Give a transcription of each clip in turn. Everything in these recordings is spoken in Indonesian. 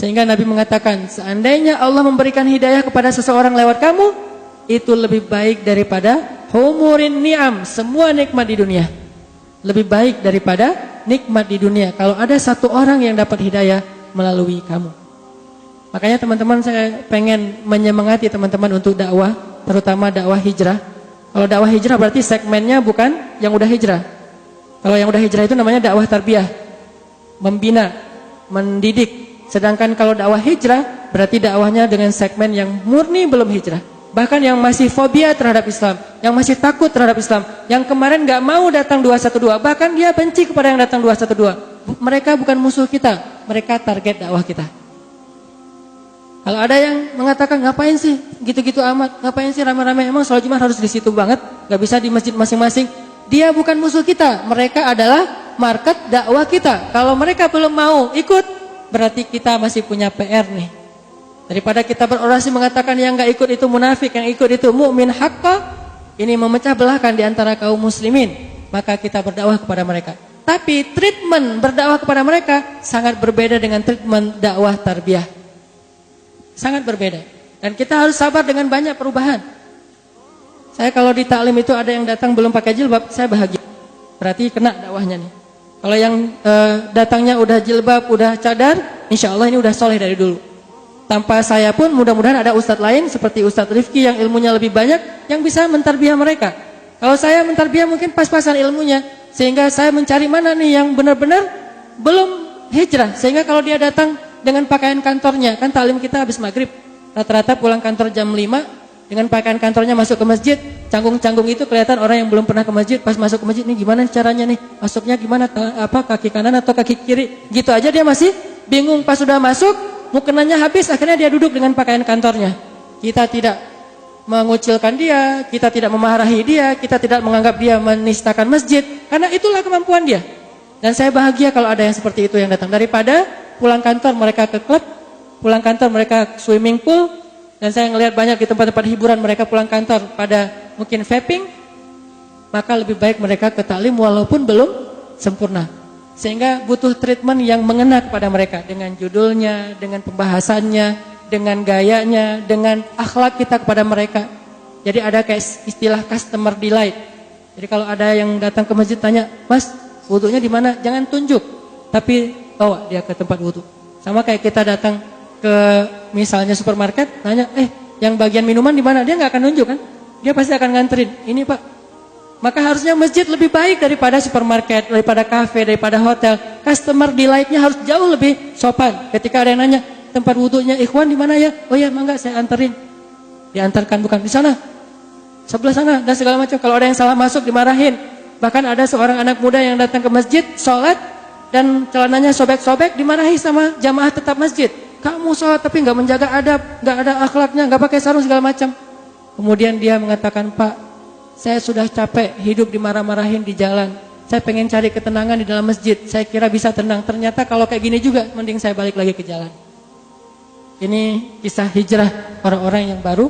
Sehingga Nabi mengatakan, seandainya Allah memberikan hidayah kepada seseorang lewat kamu, itu lebih baik daripada humurin ni'am, semua nikmat di dunia. Lebih baik daripada nikmat di dunia kalau ada satu orang yang dapat hidayah melalui kamu. Makanya teman-teman, saya pengen menyemangati teman-teman untuk dakwah, terutama dakwah hijrah. Kalau dakwah hijrah berarti segmennya bukan yang udah hijrah. Kalau yang udah hijrah itu namanya dakwah tarbiyah, membina, mendidik. Sedangkan kalau dakwah hijrah berarti dakwahnya dengan segmen yang murni belum hijrah. Bahkan yang masih fobia terhadap Islam, yang masih takut terhadap Islam, yang kemarin gak mau datang 212, bahkan dia benci kepada yang datang 212. Mereka bukan musuh kita, mereka target dakwah kita. Kalau ada yang mengatakan, ngapain sih gitu-gitu amat, ngapain sih rame-rame, emang sholat Jumat harus di situ banget, gak bisa di masjid masing-masing. Dia bukan musuh kita, mereka adalah market dakwah kita. Kalau mereka belum mau ikut, berarti kita masih punya PR nih. Daripada kita berorasi mengatakan yang gak ikut itu munafik, yang ikut itu mukmin haqqa, ini memecah belahkan di antara kaum muslimin, maka kita berdakwah kepada mereka. Tapi treatment berdakwah kepada mereka sangat berbeda dengan treatment dakwah tarbiyah. Sangat berbeda. Dan kita harus sabar dengan banyak perubahan. Saya kalau di taklim itu ada yang datang belum pakai jilbab, saya bahagia. Berarti kena dakwahnya nih. Kalau yang datangnya udah jilbab, udah cadar, insya Allah ini udah soleh dari dulu. Tanpa saya pun mudah-mudahan ada ustadz lain seperti Ustadz Rifki yang ilmunya lebih banyak, yang bisa mentarbiah mereka. Kalau saya mentarbiah mungkin pas-pasan ilmunya, sehingga saya mencari mana nih yang benar-benar belum hijrah. Sehingga kalau dia datang dengan pakaian kantornya, kan taklim kita habis maghrib, rata-rata pulang kantor jam 5, dengan pakaian kantornya masuk ke masjid, canggung-canggung itu kelihatan orang yang belum pernah ke masjid. Pas masuk ke masjid, nih gimana caranya nih, masuknya gimana, kaki kanan atau kaki kiri, gitu aja dia masih bingung. Pas sudah masuk, mukenanya habis, akhirnya dia duduk dengan pakaian kantornya. Kita tidak mengucilkan dia, kita tidak memarahi dia, kita tidak menganggap dia menistakan masjid, karena itulah kemampuan dia. Dan saya bahagia kalau ada yang seperti itu yang datang, daripada pulang kantor mereka ke klub, pulang kantor mereka swimming pool. Dan saya ngelihat banyak di tempat-tempat hiburan mereka pulang kantor pada mungkin vaping, maka lebih baik mereka ke taklim walaupun belum sempurna. Sehingga butuh treatment yang mengena kepada mereka, dengan judulnya, dengan pembahasannya, dengan gayanya, dengan akhlak kita kepada mereka. Jadi ada kayak istilah customer delight. Jadi kalau ada yang datang ke masjid tanya, "Mas, wudunya di mana?" Jangan tunjuk, tapi bawa dia ke tempat wudu. Sama kayak kita datang ke misalnya supermarket, nanya, yang bagian minuman di mana? Dia nggak akan nunjuk kan? Dia pasti akan nganterin. Ini Pak. Maka harusnya masjid lebih baik daripada supermarket, daripada kafe, daripada hotel. Customer delight-nya harus jauh lebih sopan. Ketika ada yang nanya, tempat wudunya ikhwan di mana ya? Oh ya, mangga saya anterin. Diantarkan, bukan di sana, sebelah sana, dan segala macam. Kalau ada yang salah masuk dimarahin. Bahkan ada seorang anak muda yang datang ke masjid, sholat, dan celananya sobek-sobek, dimarahi sama jamaah tetap masjid. Kamu sholat tapi nggak menjaga adab, nggak ada akhlaknya, nggak pakai sarung segala macam. Kemudian dia mengatakan, "Pak, saya sudah capek hidup dimarah-marahin di jalan. Saya pengen cari ketenangan di dalam masjid. Saya kira bisa tenang. Ternyata kalau kayak gini juga, mending saya balik lagi ke jalan." Ini kisah hijrah orang-orang yang baru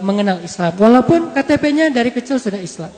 mengenal Islam. Walaupun KTP-nya dari kecil sudah Islam.